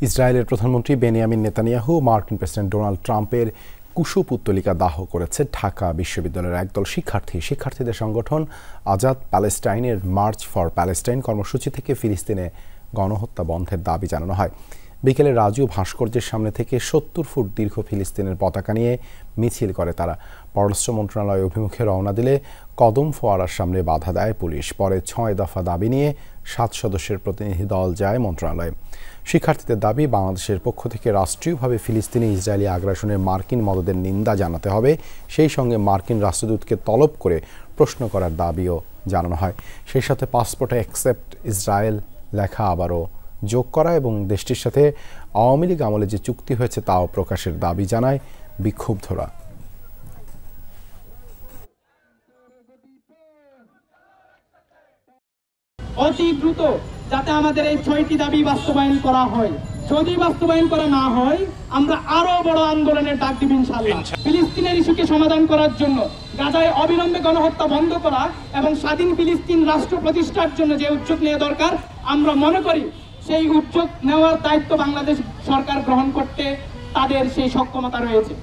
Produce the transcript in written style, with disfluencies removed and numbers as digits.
ইসরায়েলের প্রধানমন্ত্রী Benjamin Netanyahu মার্কিন প্রেসিডেন্ট ডোনাল্ড ট্রাম্পের কুশপুত্তলিকা দাহ করেছে ঢাকা বিশ্ববিদ্যালয়ের একদল শিক্ষার্থীদের সংগঠন আজাদ প্যালেস্টাইনের মার্চ ফর প্যালেস্টাইন কর্মসূচি থেকে ফিলিস্তিনে গণহত্যা বন্ধের দাবি জানানো হয়। বিকেলে রাজু ভাস্কর্যের সামনে থেকে ৭০ ফুট দীর্ঘ ফিলিস্তিনের পতাকা নিয়ে মিছিল করে তারা। পররাষ্ট্র মন্ত্রণালয় অভিমুখে রওনা দিলে কদম ফোয়ারার সামনে বাধা দেয় পুলিশ। পরে ৬ দফা দাবি নিয়ে ৭ সদস্যের প্রতিনিধি দল যায় মন্ত্রণালয়ে। শিক্ষার্থীদের দাবি, বাংলাদেশের পক্ষ থেকে রাষ্ট্রীয়ভাবে ফিলিস্তিনি ইসরায়েলি আগ্রাসনের মার্কিন মদদের নিন্দা জানাতে হবে, সেই সঙ্গে মার্কিন রাষ্ট্রদূতকে তলব করে প্রশ্ন করার দাবিও জানানো হয়। সেই সাথে পাসপোর্টে অ্যাকসেপ্ট ইসরায়েল লেখা আবারও যোগ করা এবং দেশটির সাথে আওয়ামী লীগ আমলে যে চুক্তি হয়েছে তাও প্রকাশের দাবি জানায় বিক্ষুব্ধরা। অতি দ্রুত যাতে আমাদের এই ৬টি দাবি বাস্তবায়ন করা হয়। যদি বাস্তবায়ন করা না হয় আমরা আরো বড় আন্দোলনের ডাক দিব ইনশাআল্লাহ। ফিলিস্তিনের ইস্যুকে সমাধান করার জন্য, গাজায় অবিলম্বে গণহত্যা বন্ধ করা এবং স্বাধীন ফিলিস্তিন রাষ্ট্র প্রতিষ্ঠার জন্য যে উদ্যোগ নেওয়া দরকার, আমরা মনে করি সেই উদ্যোগ নেওয়ার দায়িত্ব বাংলাদেশ সরকার গ্রহণ করতে তাদের সেই সক্ষমতা রয়েছে।